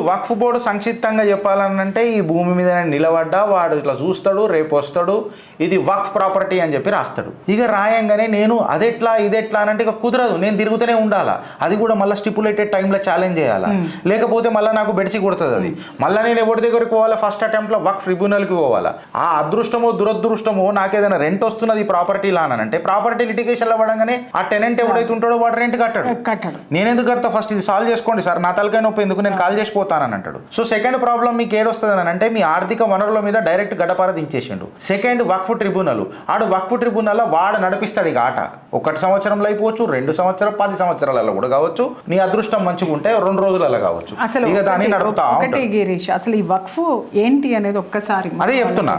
వక్ఫ్ board సంక్షిప్తంగా చెప్పాలనంటే ఈ భూమి మీద నిలబడ్డా వాడు ఇట్లా చూస్తాడు, రేపు వస్తాడు, ఇది వక్ఫ్ ప్రాపర్టీ అని చెప్పి రాస్తాడు. ఇక రాయంగానే నేను అదెట్లా ఇదెట్లా అని అంటే ఇక కుదరదు, నేను తిరుగుతూనే ఉండాలా, అది కూడా మళ్ళీ స్టిపులేటెడ్ టైంలో ఛాలెంజ్ చేయాలా, లేకపోతే మళ్ళీ నాకు బెడిసి కొడుతుంది అది. మళ్ళీ నేను ఎవరి దగ్గరికి పోవాలా, ఫస్ట్ అటెంప్ట్లో వక్ఫ్ ట్రిబ్యునల్కి పోవాలా. ఆ అదృష్టమో దురదృష్టమో నాకేదైనా రెంట్ వస్తున్నది ప్రాపర్టీ లానంటే ప్రాపర్టీ లిటిగేషన్లో పడంగానే ఆ టెనెంట్ ఎవడైతే ఉంటాడో వాడు రెంట్ కట్టాడు. నేను ఎందుకు కడతా, ఫస్ట్ ఇది సాల్వ్ చేసుకోండి సార్, నా తలకాయ నొప్పి ఎందుకు, నేను కాల్ చేసిపోతానని అంటాడు. సో సెకండ్ ప్రాబ్లం మీకు ఏడొస్తుంది అని అంటే మీ ఆర్థిక వనరుల మీద డైరెక్ట్ గడపార దించేసిండు. సెకండ్ వక్ఫ్ ట్రిబ్యునల్, ఆడు వక్ఫ్ ట్రిబ్యునల్ వాడు నడిపిస్తాడు ఇక ఆట. 1 సంవత్సరంలో అయిపోవచ్చు, 2 సంవత్సరాలు, 10 సంవత్సరాలలో కూడా కావచ్చు, నీ అదృష్టం మంచిగా ఉంటే 2 రోజులలో కావచ్చు. ఇక దాన్ని నడుపుతా గిరీష్, అసలు ఈ వక్ఫ్ ఏంటి అనేది ఒక్కసారి అదే చెప్తున్నా.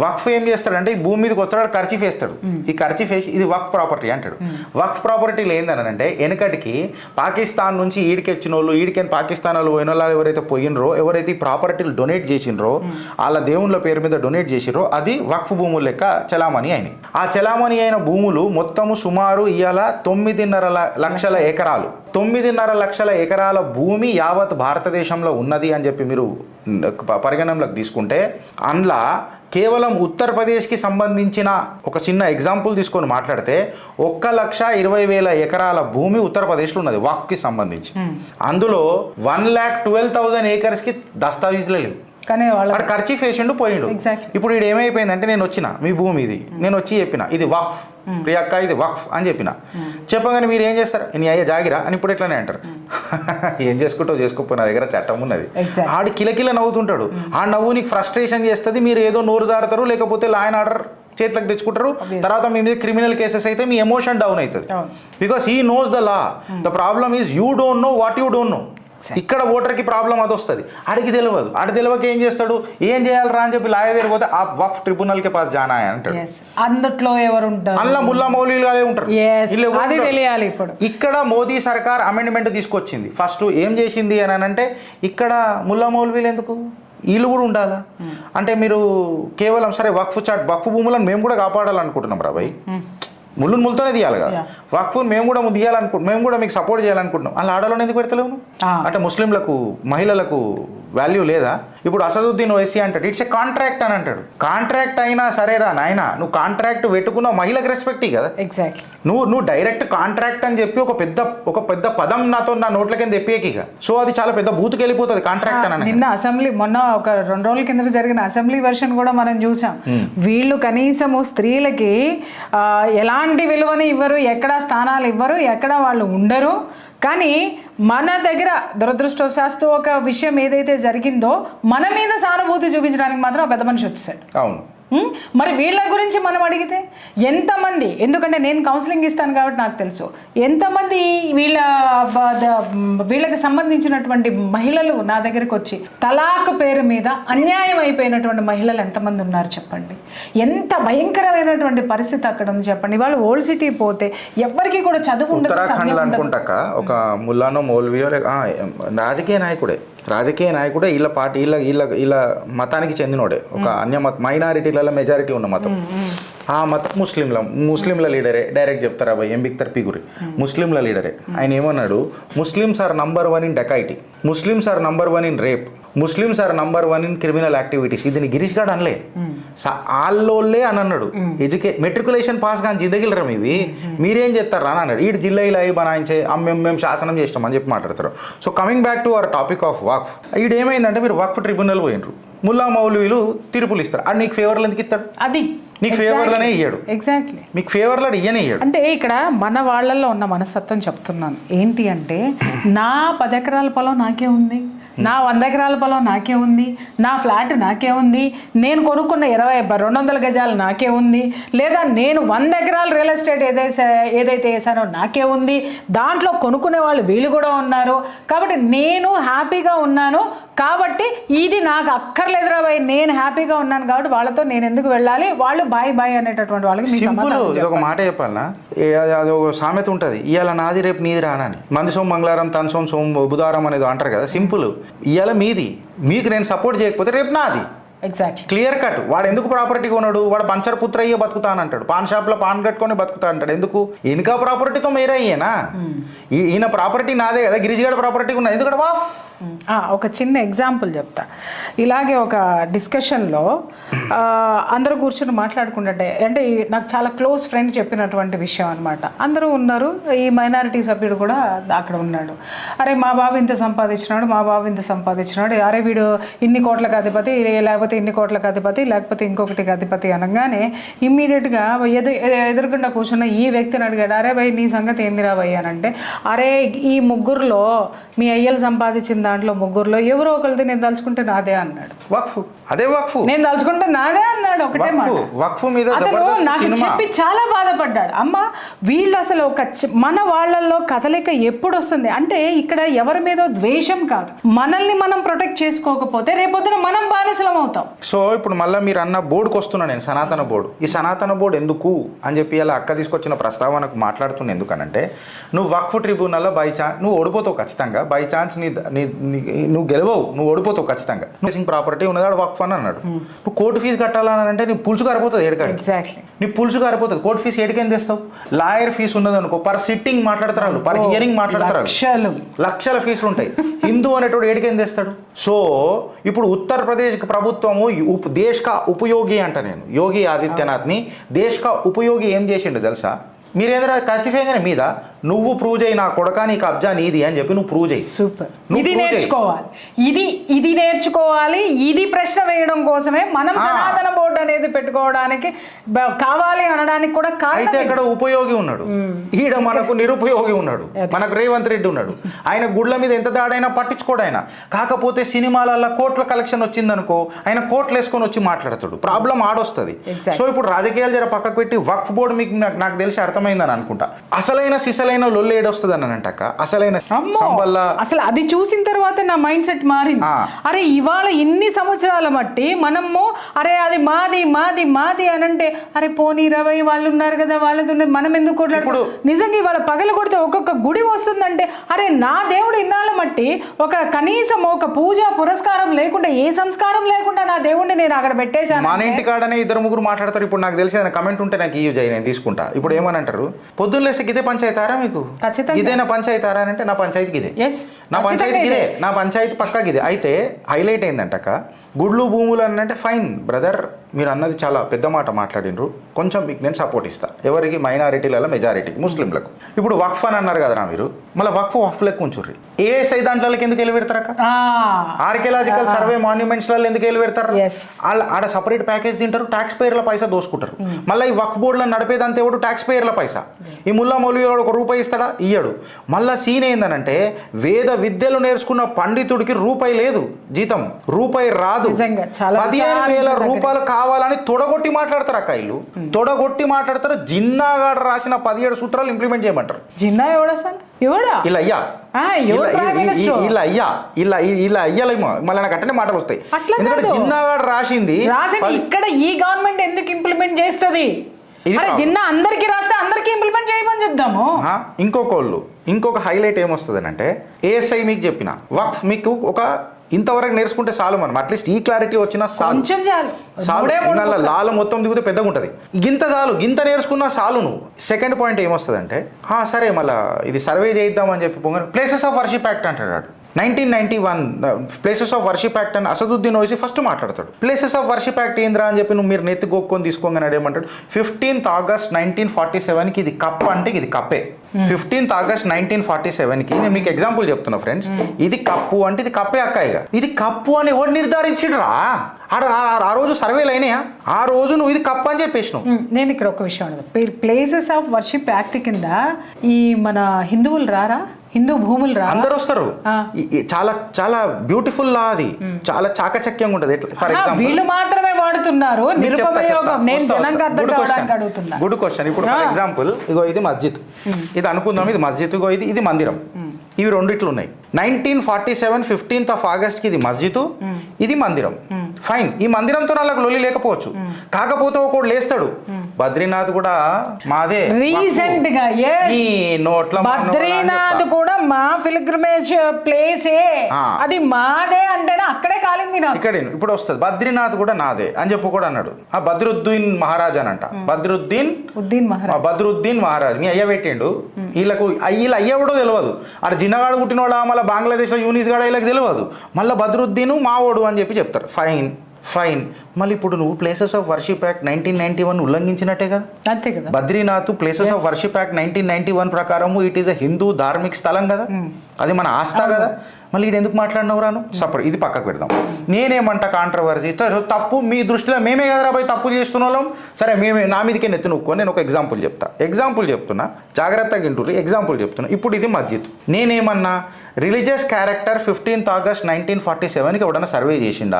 వక్ఫ్ ఏం చేస్తాడంటే ఈ భూమి మీదకి వస్తాడు, ఖర్చీఫ్ వేస్తాడు. ఈ ఖర్చీఫ్ వేసి ఇది వక్ఫ్ ప్రాపర్టీ అంటాడు. వక్ఫ్ ప్రాపర్టీలు ఏందని అంటే వెనకటికి పాకిస్తాన్ నుంచి ఈడికి వచ్చిన వాళ్ళు, ఈడికని పాకిస్తాన్ వాళ్ళు పోయిన వాళ్ళు ఎవరైతే పోయినరో, ఎవరైతే ఈ ప్రాపర్టీలు డొనేట్ చేసినరో, వాళ్ళ దేవుళ్ళ పేరు మీద డొనేట్ చేసిరో అది వక్ఫ్ భూములు లెక్క చలామణి అయినాయి. ఆ చలామణి అయిన భూములు మొత్తము సుమారు ఇవాళ 9.5 లక్షల ఎకరాలు. 9.5 లక్షల ఎకరాల భూమి యావత్ భారతదేశంలో ఉన్నది అని చెప్పి మీరు పరిగణనలోకి తీసుకుంటే అందులో కేవలం ఉత్తరప్రదేశ్కి సంబంధించిన ఒక చిన్న ఎగ్జాంపుల్ తీసుకొని మాట్లాడితే 1,20,000 ఎకరాల భూమి ఉత్తరప్రదేశ్లో ఉన్నది వక్ఫ్కి సంబంధించి. అందులో 1,12,000 ఏకర్స్కి దస్తావేజులే లేవు. కానీ వాడు ఖర్చు ఫేసిండు పోయిండు. ఇప్పుడు ఇది ఏమైపోయిందంటే నేను వచ్చిన మీ భూమి ఇది, నేను వచ్చి చెప్పిన ఇది వక్ఫ్ ప్రియక్క, ఇది వక్ఫ్ అని చెప్పగానే మీరు ఏం చేస్తారు, నీ అయ్యా జాగిరా అని ఇప్పుడు ఎట్లానే అంటారు. ఏం చేసుకుంటావు చేసుకోకపోయినా దగ్గర చట్టం ఉన్నది. ఆడు కిలకిల నవ్వుతుంటాడు. ఆ నవ్వు నీకు ఫ్రస్ట్రేషన్ చేస్తుంది, మీరు ఏదో నోరు జారుతారు, లేకపోతే లా అండ్ ఆర్డర్ చేతులకు తెచ్చుకుంటారు. తర్వాత మీ మీద క్రిమినల్ కేసెస్ అయితే మీ ఎమోషన్ డౌన్ అవుతుంది. Because he knows the law. The problem is you don't know what you don't know. ఇక్కడ ఓటర్కి ప్రాబ్లం అది వస్తుంది, ఆడికి తెలియదు. ఆడి తెలియక ఏం చేస్తాడు, ఏం చేయాలరా అని చెప్పి లాయ తెలియకపోతే ఆ వక్ఫ్ ట్రిబ్యునల్ కే పాస్ జానా అంటాడు. అందులో ఎవరు ఉంటారు, అందులో ముల్లా మౌలీలుగానే ఉంటారు. ఇప్పుడు ఇక్కడ మోదీ సర్కార్ అమెండ్మెంట్ తీసుకొచ్చింది. ఫస్ట్ ఏం చేసింది అని అంటే ఇక్కడ ముల్లా మౌల్వీలు ఎందుకు, వీళ్ళు కూడా ఉండాలా అంటే మీరు కేవలం సరే వక్ఫ్ భూములను మేము కూడా కాపాడాలనుకుంటున్నాం రా భయ్, ముళ్ళుతోనే తీయాలి కదా వక్ఫ్, మేము కూడా మేము కూడా మీకు సపోర్ట్ చేయాలనుకుంటున్నాం. అలా ఆడలోనే ఎందుకు పెడతలేము అంటే ముస్లింలకు మహిళలకు వాల్యూ లేదా? ఇప్పుడు అసదుద్దీన్ ఓవైసీ అంటాడు ఇట్స్ ఏ కాంట్రాక్ట్ అని అంటాడు. కాంట్రాక్ట్ అయినా సరేరా నాయన, నువ్వు కాంట్రాక్ట్ పెట్టుకున్నావు మహిళకు రెస్పెక్ట్ కదా. ఎగ్జాక్ట్లీ నువ్వు డైరెక్ట్ కాంట్రాక్ట్ అని చెప్పి ఒక పెద్ద పదం నా నోట్ల కింద తెప్పేకిగా. సో అది చాలా పెద్ద బూతుకి వెళ్ళిపోతుంది కాంట్రాక్ట్ అని. నిన్న అసెంబ్లీ మొన్న ఒక 2 రోజుల కింద జరిగిన అసెంబ్లీ వెర్షన్ కూడా మనం చూసాం. వీళ్ళు కనీసము స్త్రీలకి ఎలాంటి విలువని ఇవ్వరు, ఎక్కడ స్థానాలు ఇవ్వరు, ఎక్కడ వాళ్ళు ఉండరు. కానీ మన దగ్గర దురదృష్టవశాత్తు ఒక విషయం ఏదైతే జరిగిందో మన మీద సానుభూతి చూపించడానికి మాత్రం ఆ పెద్ద మనిషి వచ్చేసాడు. అవును. మరి వీళ్ళ గురించి మనం అడిగితే ఎంతమంది, ఎందుకంటే నేను కౌన్సిలింగ్ ఇస్తాను కాబట్టి నాకు తెలుసు ఎంతమంది వీళ్ళకి సంబంధించినటువంటి మహిళలు నా దగ్గరికి వచ్చి తలాక్ పేరు మీద అన్యాయం అయిపోయినటువంటి మహిళలు ఎంతమంది ఉన్నారు చెప్పండి. ఎంత భయంకరమైనటువంటి పరిస్థితి అక్కడ ఉంది చెప్పండి. వాళ్ళు ఓల్డ్ సిటీ పోతే ఎవరికి కూడా చదువు ఉండదు. ఒక ముల్లానో మౌల్వియో రాజకీయ నాయకుడే వీళ్ళ పార్టీ వీళ్ళ మతానికి చెందినోడే, ఒక అన్య మైనారిటీలలో మెజారిటీ ఉన్న మతం. ఆ మతం ముస్లింల లీడరే. డైరెక్ట్ చెప్తారా భయ్ ఏం బిక్తారు పీగురి, ముస్లింల లీడరే. ఆయన ఏమన్నాడు, Muslims are number 1 in dacoity, Muslims are number 1 in rape, Muslims are number 1 in criminal activities. ఇది గిరీష్ గారు అనలే, ఆళ్ళోళ్ళే అని అన్నాడు. మెట్రికులేషన్ పాస్ కానీ జిందగిలరా ఇవి, మీరేం చేస్తారా అని అన్నాడు. ఈడు జిల్లా ఇలా బనాయించే మేము శాసనం చేస్తాం అని చెప్పి మాట్లాడతారు. So coming back to our topic of waqf, ఈడు ఏమైందంటే మీరు వక్ఫ్ ట్రిబ్యునల్ పోయినరు, ముల్లా మౌలవీలు తీర్పులు ఇస్తారు. అది నీకు ఫేవర్లు ఎందుకు ఇస్తాడు? అది నీకు ఫేవర్లనే ఇయ్యాడు. ఎగ్జాక్ట్లీ మీకు ఫేవర్లో ఇయ్యనే ఇయ్యాడు. అంటే ఇక్కడ మన వాళ్ళల్లో ఉన్న మనస్తత్వం చెప్తున్నాను ఏంటి అంటే, నా 10 ఎకరాల పొలం నాకే ఉంది, నా 100 ఎకరాల పొలం నాకే ఉంది, నా ఫ్లాట్ నాకే ఉంది, నేను కొనుక్కున్న 200 గజాలు నాకే ఉంది, లేదా నేను 100 ఎకరాల రియల్ ఎస్టేట్ ఏదైతే వేసానో నాకే ఉంది, దాంట్లో కొనుక్కునే వాళ్ళు వీళ్ళు కూడా ఉన్నారు, కాబట్టి నేను హ్యాపీగా ఉన్నాను, కాబట్టి ఇది నాకు అక్కర్లేదురా బాయ్, నేను హ్యాపీగా ఉన్నాను కాబట్టి వాళ్ళతో నేను ఎందుకు వెళ్ళాలి, వాళ్ళు బాయ్ బాయ్ అనేటటువంటి వాళ్ళకి ఇది ఒక మాట చెప్పాలనా, అది ఒక సామెత ఉంటుంది, ఇవాళ నాది రేపు నీది రానని. మంది సోమ మంగళవారం తన సోమ బుధవారం అనేది అంటారు కదా. సింపుల్, ఇవాళ మీది, మీకు నేను సపోర్ట్ చేయకపోతే రేపు నాది. ఎగ్జాక్ట్లీ. Clear cut. వాడు ఎందుకు ప్రాపర్టీ కొన్నాడు? వాడు పంచర్ పుత్ర అయ్యే బతుకుతాను అంటాడు, పాన్ షాప్లో పాన్ కట్టుకొని బతుకుతా అంటాడు. ఎందుకు? ఇన్కా ప్రాపర్టీతో మేరే అయ్యేనా? ఈయన ప్రాపర్టీ నాదే కదా, గిరిజిగడ ప్రాపర్టీ ఉన్నది, ఎందుకంటే వాఫ్. ఒక చిన్న ఎగ్జాంపుల్ చెప్తా. ఇలాగే ఒక డిస్కషన్లో అందరూ కూర్చొని మాట్లాడుకుంటుంటే, అంటే నాకు చాలా క్లోజ్ ఫ్రెండ్ చెప్పినటువంటి విషయం అనమాట. అందరూ ఉన్నారు, ఈ మైనారిటీ సభ్యుడు కూడా అక్కడ ఉన్నాడు. అరే మా బాబు ఇంత సంపాదించినాడు, మా బాబు ఇంత సంపాదించినాడు, అరే వీడు ఇన్ని కోట్లకు అధిపతి, లేకపోతే ఇన్ని కోట్లకు అధిపతి, లేకపోతే ఇంకొకటికి అధిపతి అనగానే ఇమ్మీడియట్గా ఎదురుగుండా కూర్చున్న ఈ వ్యక్తిని అడిగాడు, అరే భయ్ నీ సంగతి ఏందిరా భయ్ అని అంటే, అరే ఈ ముగ్గురులో మీ అయ్యలు సంపాదించిన దాంట్లో ముగ్గురులో ఎవరో ఒకరిది నేను తలుచుకుంటే నాదే అన్నాడు. వక్ఫ్, అదే వక్ఫ్, నేను తలుచుకుంటే నాదే అన్నాడు. ఒకటే మాట. వక్ఫ్ మీద నాకు చెప్పి చాలా బాధపడ్డాడు. అమ్మ వీళ్ళు అసలు ఒక మన వాళ్ళల్లో కదలిక ఎప్పుడు వస్తుంది అంటే, ఇక్కడ ఎవరి మీద ద్వేషం కాదు, మనల్ని మనం ప్రొటెక్ట్ చేసుకోకపోతే రేపొద్దున మనం బానిసలం అవుతాం. సో ఇప్పుడు మళ్ళీ మీరు అన్న బోర్డుకి వస్తున్నా నేను, సనాతన బోర్డు. ఈ సనాతన బోర్డు ఎందుకు అని చెప్పి అలా అక్క తీసుకొచ్చిన ప్రస్తావనకు మాట్లాడుతున్నా. ఎందుకనంటే నువ్వు వక్ఫ్ ట్రిబ్యునల్లో బై ఛాన్స్ నువ్వు ఓడిపోతావు ఖచ్చితంగా. బై ఛాన్స్ నువ్వు గెలవవు, నువ్వు ఓడిపోతావు ఖచ్చితంగా. ప్రాపర్టీ ఉన్నది వక్ఫ్ అని అన్నాడు. నువ్వు కోర్టు ఫీజు కట్టాలని అంటే నీ పులుసు కారిపోతుంది ఏడుకాడు. నీ పులుసు కారిపోతుంది. కోర్టు ఫీజు ఏడికేం తెస్తావు? లాయర్ ఫీజు ఉన్నది అనుకో, పర్ సిట్టింగ్ మాట్లాడతారు, పర్ హియరింగ్ మాట్లాడతారు, లక్షల ఫీజులు ఉంటాయి. హిందూ అనేటోడు ఏడికేం తెస్తాడు? సో ఇప్పుడు ఉత్తరప్రదేశ్ ప్రభుత్వము దేశ్ కా ఉపయోగి అంట నేను, యోగి ఆదిత్యనాథ్ని దేశ్ కా ఉపయోగి ఏం చేసిండు తెలుసా? మీరేంద్ర ఖచ్చితంగానే మీద నువ్వు ప్రూవ్ చేయి, నా కొడక నీ కబ్జా నీది అని చెప్పి నువ్వు ప్రూవ్ చేయి. సూపర్. ఇది నేర్చుకోవాలి, ఇది నేర్చుకోవాలి. ఇది ప్రశ్న వేయడం కోసమే మనం సనాతన బోర్డు అనేది పెట్టుకోవడానికి కావాలి అనడానికి కూడా అయితే ఇక్కడ ఉపయోగి ఉన్నాడు, ఈడ మనకు నిరుపయోగి ఉన్నాడు. మనకు రేవంత్ రెడ్డి ఉన్నాడు, ఆయన గుడ్ల మీద ఎంత దాడైనా పట్టించుకోడు ఆయన. కాకపోతే సినిమాలలో కోట్ల కలెక్షన్ వచ్చిందనుకో, ఆయన కోట్లు వేసుకొని వచ్చి మాట్లాడతాడు, ప్రాబ్లం ఆడొస్తుంది. సో ఇప్పుడు రాజకీయాలు జర పక్కకు పెట్టి వక్ఫ్ బోర్డు మీకు నాకు తెలిసి అర్థమైందని అనుకుంటా. అసలైన సిసలైన లొల్లు ఏడొస్తుంది అని అంటాక అసలైన అసలు అది చూసిన తర్వాత నా మైండ్ సెట్ మారింది. అరే ఇవాళ ఇన్ని సంవత్సరాల మట్టి మనము అరే అది మాది మాది మాది అని అంటే, అరే పోనీ 20 వాళ్ళు ఉన్నారు కదా వాళ్ళతో మనం ఎందుకు కొట్లాడు? నిజంగా ఇవాళ పగల కొడితే ఒక్కొక్క గుడి వస్తుందంటే, అరే నా దేవుడు ఇన్నాళ్ళ మట్టి ఒక కనీసం ఒక పూజ పురస్కారం లేకుండా, ఏ సంస్కారం లేకుండా నా దేవుడిని నేను అక్కడ పెట్టేశాను. మన ఇంటి కాడనే 2-3 మాట్లాడతారు. ఇప్పుడు నాకు తెలిసి కమెంట్ ఉంటే నాకు ఇవి చేయి, నేను తీసుకుంటా. ఇప్పుడు ఏమని అంటారు, పొద్దున్న లేసి గిదే పంచాయతారా మీకు, ఇదే నా పంచాయతారా అంటే, నా పంచాయతీ గిదే, నా పంచాయతీ గిదే, నా పంచాయతీ పక్కా గిదే. అయితే హైలైట్ ఏందంటక గుడ్లు భూములు అని అంటే, ఫైన్ బ్రదర్ మీరు అన్నది చాలా పెద్ద మాట మాట్లాడినరు, కొంచెం మీకు నేను సపోర్ట్ ఇస్తా. ఎవరికి? మైనారిటీలలో మెజారిటీకి, ముస్లింలకు. ఇప్పుడు వక్ఫ్ అని అన్నారు కదరా మీరు, మళ్ళీ వక్ఫ్ లెక్క ఉంచుర్రి. ఏఎస్ఐ దాంట్లోకి ఎందుకు వెళ్ళి పెడతారక? ఆర్కియలాజికల్ సర్వే మాన్యుమెంట్స్లలో ఎందుకు వెళ్ళి పెడతారు? ఆడ సపరేట్ ప్యాకేజ్ తింటారు, ట్యాక్స్ పేర్ల పైసా దోసుకుంటారు. మళ్ళీ ఈ వక్ఫ్ బోర్డులను నడిపేదంతా ఎవడు? ట్యాక్స్ పేర్ల పైసా. ఈ ముల్లా మౌలవి వాడు ₹1 ఇస్తాడా? ఇయ్యడు. మళ్ళీ సీన్ ఏందనంటే, వేద విద్యలు నేర్చుకున్న పండితుడికి రూపాయి లేదు జీతం, రూపాయి రాదు. 15,000 రూపాయలు కావాలని తొడగొట్టి మాట్లాడతారు అక్క. ఇల్లు తొడగొట్టి మాట్లాడతారు. జిన్నాగాడు రాసిన 17 సూత్రాలు ఇంప్లిమెంట్ చేయమంటారు. జిన్నా ఇలా అయ్యా ఇలా అయ్యాలేమో, మళ్ళీ నాకు అట్టనే మాటలు వస్తాయి. ఎందుకంటే జిన్నాగాడు రాసింది ఇక్కడ ఈ గవర్నమెంట్ ఎందుకు ఇంప్లిమెంట్ చేస్తుంది? జిన్నా అందరికి రాస్తే అందరికి ఇంప్లిమెంట్ చేయమని చెప్దాము. ఇంకొక హైలైట్ ఏమొస్తుంది అంటే, ఏఎస్ఐ మీకు చెప్పిన వక్ఫ్ మీకు ఒక ఇంతవరకు నేర్చుకుంటే చాలు. మనం అట్లీస్ట్ ఈ క్లారిటీ వచ్చినా చాలు. లాల మొత్తం దిగుతే పెద్దగా ఉంటుంది, గింత చాలు, గింత నేర్చుకున్నా చాలు. నువ్వు సెకండ్ పాయింట్ ఏమొస్తుందంటే, సరే మళ్ళీ ఇది సర్వే చేద్దామని చెప్పి పొంగ ప్లేసెస్ ఆఫ్ వర్షిప్ యాక్ట్ అంటాడు. 1991 ప్లేసెస్ ఆఫ్ వర్షిప్ యాక్ట్ అని అసదుద్దీన్ ఓవైసీ ఫస్ట్ మాట్లాడతాడు. ప్లేసెస్ ఆఫ్ వర్షిప్ యాక్ట్ ఏంద్రా అని చెప్పి మీరు నెత్తి గోక్కొని తీసుకోగానే ఏమంటాడు, 15th August 1947కి ఇది కప్ప అంటే ఇది కప్పే. 15th August 1947కి నేను మీకు ఎగ్జాంపుల్ చెప్తున్నా ఫ్రెండ్స్, ఇది కప్పు అంటే ఇది కప్పే అక్క. ఇక ఇది కప్పు అని ఎవడు నిర్ధారించిడురా? ఆ రోజు సర్వేలు అయినాయా? ఆ రోజు నువ్వు ఇది కప్పు అని చెప్పేసినావు. నేను ఇక్కడ ఒక విషయం అడుగుతా, ప్లేసెస్ ఆఫ్ వర్షిప్ యాక్ట్ కింద ఈ మన హిందువులు రారా? హిందూ భూములు రా, అందరు వస్తారు. చాలా చాలా బ్యూటిఫుల్ లా, అది చాలా చాకచక్యంగా ఉంటుంది. ఫర్ ఎగ్జాంపుల్ వీళ్ళు మాత్రమే వాడుతున్నారు. Good question. ఇప్పుడు ఫర్ ఎగ్జాంపుల్ ఇగో ఇది మస్జిద్, ఇది అనుకుందాం ఇది మస్జిద్, ఇగో ఇది మందిరం. ఇవి రెండిట్లు ఉన్నాయి. 1947 15th August ఇది మస్జిద్, ఇది మందిరం. ఫైన్, ఈ మందిరంతో నాకు లొల్లి లేకపోవచ్చు. కాకపోతే ఒకడు లేస్తాడు, బద్రీనాథ్ కూడా మాదే. రీసెంట్ గా ఈ నోట్ల బద్రీనాథ్ కూడా మా పిల్గ్రిమేజ్ ప్లేసే, అది మాదే అంటేనే అక్కడే కాలింది నాకు. ఇక్కడ ఇప్పుడు వస్తుంది బద్రీనాథ్ కూడా నాదే అని చెప్పు కూడా అన్నాడు. ఆ బద్రుద్దీన్ మహారాజ్ అని అంట. బద్రుద్దీన్ మహారాజ్ మీ అయ్య పెట్టిండు. వీళ్ళకు వీళ్ళ అయ్య కూడా తెలియదు. అక్కడ జిన్నగాడు పుట్టినోడా మళ్ళీ బంగ్లాదేశ్లో యూనిస్ గాడ వీళ్ళకి తెలియదు. మళ్ళీ బద్రుద్దీన్ మావోడు అని చెప్పి చెప్తారు. ఫైన్ మళ్ళీ ఇప్పుడు నువ్వు ప్లేసెస్ ఆఫ్ వర్షిప్ యాక్ట్ 1991 ఉల్లంఘించినట్టే కదా. అంతే కదా. Badrinath places of worship act 1991 ప్రకారం ఇట్ ఈస్ అ హిందూ ధార్మిక స్థలం కదా, అది మన ఆస్థ కదా. మళ్ళీ ఇది ఎందుకు మాట్లాడినవు రాను సపరేట్, ఇది పక్కకు పెడదాం. నేనేమంటా కాంట్రవర్సీ తప్పు మీ దృష్టిలో మేమే కదరా పోయి తప్పులు చేస్తున్న వాళ్ళం. సరే మేమే నా మీదకే నెత్తి నొక్కో. నేను ఒక ఎగ్జాంపుల్ చెప్తున్నా, జాగ్రత్తగా వింటుర్రి. ఎగ్జాంపుల్ చెప్తున్నా. ఇప్పుడు ఇది మస్జిద్. నేనేమన్నా రిలీజియస్ క్యారెక్టర్ 15th August 1947కి ఎవడన్నా సర్వే చేసిండా?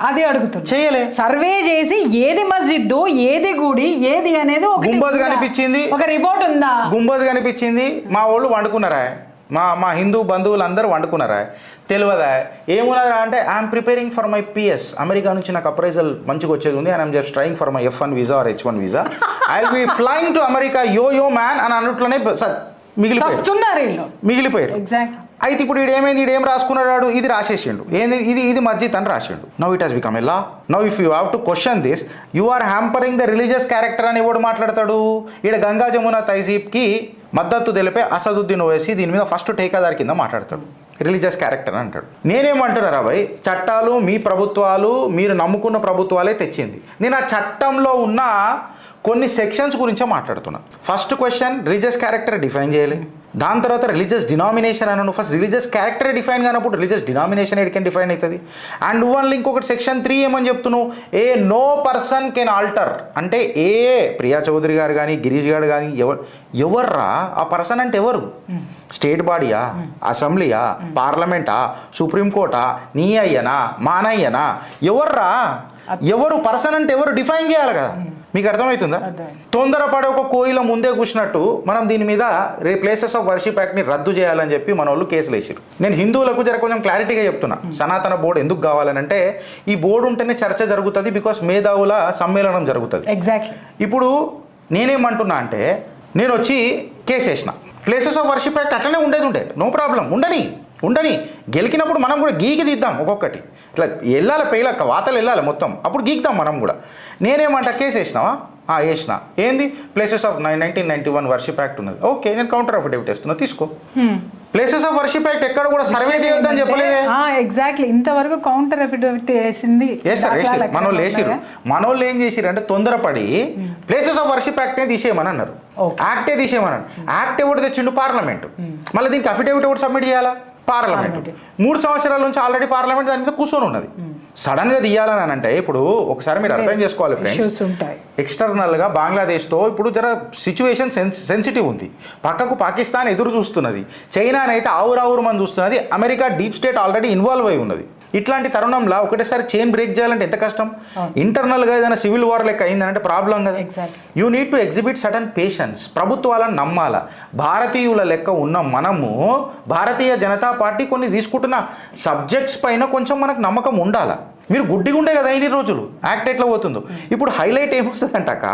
అది అడుగుతుంది. చేయలే. సర్వే చేసి ఏది మస్జిద్ ఏది గుడి ఏది అనేది గుంబజ్ కనిపించింది, ఒక రిపోర్ట్ ఉందా? గుంబజ్ కనిపించింది. మా వాళ్ళు వండుకున్నారా, మా హిందూ బంధువులు అందరూ వండుకున్నారా? తెలియదా? ఏమున్నారా అంటే I'm preparing for my PS. America నుంచి నాకు అప్రైజల్ మంచిగా వచ్చేది ఉంది and I'm just trying for my F1 visa or H1 visa. I will be flying to America yo man అని అన్నట్లోనే మిగిలిపోయారు. అయితే ఇప్పుడు ఏమైంది, ఏం రాసుకున్నాడు, ఇది రాసేసిండు. ఏంది ఇది మస్జిద్ అని రాసిండు. Now it has become a law. Now if you have to question this, you are hampering the religious character అని ఎవడు మాట్లాడతాడు? ఈడ గంగా జమునా తహజీబ్కి మద్దతు తెలిపే అసదుద్దీన్ ఓవైసీ దీని మీద ఫస్ట్ టేకాదార్ కింద మాట్లాడతాడు. రిలీజియస్ క్యారెక్టర్ అని అంటాడు. నేనేమంటున్నారా భయ్, చట్టాలు మీ ప్రభుత్వాలు మీరు నమ్ముకున్న ప్రభుత్వాలే తెచ్చింది. నేను ఆ చట్టంలో ఉన్న కొన్ని సెక్షన్స్ గురించే మాట్లాడుతున్నా. First question religious character define చేయాలి. దాని తర్వాత రిలీజియస్ డినామినేషన్ అన్నాను. ఫస్ట్ రిలీజియస్ క్యారెక్టర్ డిఫైన్ కానప్పుడు రిలీజియస్ డినామినేషన్ ఎడికెన్ డిఫైన్ అవుతుంది. అండ్ వన్ ఇంకొకటి సెక్షన్ 3 ఏమని చెప్తున్నావు, నో పర్సన్ కెన్ ఆల్టర్ అంటే ప్రియా చౌదరి గారు కానీ గిరీష్ గారు కానీ ఎవర్రా ఆ పర్సన్ అంటే ఎవరు? స్టేట్ బాడీయా, అసెంబ్లీయా, పార్లమెంటా, సుప్రీంకోర్టా, నీ అయ్యనా మానయ్యనా, ఎవర్రా? ఎవరు పర్సన్ అంటే ఎవరు డిఫైన్ చేయాలి కదా. మీకు అర్థమవుతుందా? తొందరపడే ఒక కోయిల ముందే కూర్చున్నట్టు మనం దీని మీద ప్లేసెస్ ఆఫ్ వర్షిప్ యాక్ట్ని రద్దు చేయాలని చెప్పి మన వాళ్ళు కేసులు వేసారు. నేను హిందువులకు కొంచెం క్లారిటీగా చెప్తున్నా. సనాతన బోర్డు ఎందుకు కావాలని అంటే ఈ బోర్డు ఉంటేనే చర్చ జరుగుతుంది, బికాస్ మేధావుల సమ్మేళనం జరుగుతుంది. ఎగ్జాక్ట్లీ. ఇప్పుడు నేనేమంటున్నా అంటే నేను వచ్చి కేసు వేసిన. ప్లేసెస్ ఆఫ్ వర్షిప్ యాక్ట్ అట్లనే ఉండేది నో ప్రాబ్లం, ఉండని గెలికినప్పుడు మనం కూడా గీకి తీద్దాం. ఒక్కొక్కటి ఇట్లా వెళ్ళాలి, పేలక్క వాతలు వెళ్ళాలి మొత్తం, అప్పుడు గీకుతాం మనం కూడా. నేనేమంటా కేసు వేసినావా? వేసిన. ఏంది ప్లేసెస్ ఆఫ్ 1991 వర్షిప్ యాక్ట్ ఉన్నది. ఓకే, నేను కౌంటర్ అఫిడవిట్ వేస్తున్నా, తీసుకో. ప్లేసెస్ ఆఫ్ వర్షిప్ యాక్ట్ ఎక్కడ కూడా సర్వే చేయొద్దని చెప్పలేదే. ఎగ్జాక్ట్లీ. ఇంతవరకు కౌంటర్ అఫిడవిట్ వేసింది మనోళ్ళు ఏం చేసిరు అంటే తొందరపడి ప్లేసెస్ ఆఫ్ వర్షిప్ యాక్ట్ తీసేయమని అన్నారు. యాక్టే తీసేయమన్నారు. యాక్ట్ ఎవరు తెచ్చిండు? పార్లమెంట్. మళ్ళీ దీనికి అఫిడవిట్ ఎవరు సబ్మిట్ చేయాలా? పార్లమెంట్. 3 సంవత్సరాల నుంచి ఆల్రెడీ పార్లమెంట్ దాని మీద కూర్చొని ఉన్నది. సడన్ గా తీయాలని అంటే ఇప్పుడు ఒకసారి మీరు అర్థం చేసుకోవాలి ఫ్రెండ్స్, ఎక్స్టర్నల్ గా బంగ్లాదేశ్తో ఇప్పుడు జర సిచ్యువేషన్ సెన్సిటివ్ ఉంది. పక్కకు పాకిస్తాన్ ఎదురు చూస్తున్నది, చైనానైతే ఆవురావురు మనం చూస్తున్నది, America deep state already involve అయి ఉన్నది. ఇట్లాంటి తరుణంలో ఒకటేసారి చైన్ బ్రేక్ చేయాలంటే ఎంత కష్టం. ఇంటర్నల్గా ఏదైనా సివిల్ వార్ లెక్క అయిందంటే ప్రాబ్లం కదా. You need to exhibit sudden patience. ప్రభుత్వాలను నమ్మాలా. భారతీయుల లెక్క ఉన్న మనము భారతీయ జనతా పార్టీ కొన్ని తీసుకుంటున్న సబ్జెక్ట్స్ పైన కొంచెం మనకు నమ్మకం ఉండాలా. మీరు గుడ్డిగా ఉండే కదా ఇన్ని రోజులు, యాక్ట్ ఎట్లా పోతుందో. ఇప్పుడు హైలైట్ ఏమొస్తుందంటాక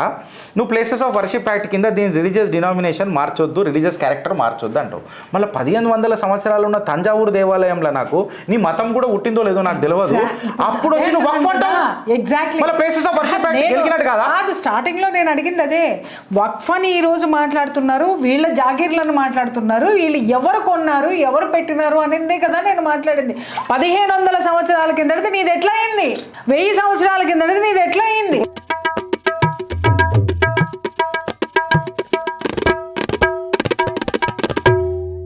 నువ్వు ప్లేసెస్ ఆఫ్ వర్షిప్ యాక్ట్ కింద దీని రిలీజియస్ డినామినేషన్ మార్చొద్దు, రిలీజియస్ క్యారెక్టర్ మార్చొద్దు అంటావు. మళ్ళీ 1500 సంవత్సరాలు ఉన్న తంజావూరు దేవాలయంలో నాకు నీ మతం కూడా పుట్టిందో లేదో నాకు తెలియదు. అప్పుడు వచ్చి నువ్వు వక్ఫ్ అంటావు. ఎగ్జాక్ట్లీ. మళ్ళీ ప్లేసెస్ ఆఫ్ వర్షిప్ యాక్ట్ గెలికినట్టు కదా. స్టార్టింగ్ లో నేను అడిగింది అదే. వక్ఫ్ అని ఈ రోజు మాట్లాడుతున్నారు, వీళ్ళ జాగీర్లను మాట్లాడుతున్నారు, వీళ్ళు ఎవరు కొన్నారు ఎవరు పెట్టినారు అనేది కదా నేను మాట్లాడింది. 1500 సంవత్సరాల కిందటి నీది ఎట్లా 1000 సంవత్సరాల కిందటి నీది ఎట్లా అయింది?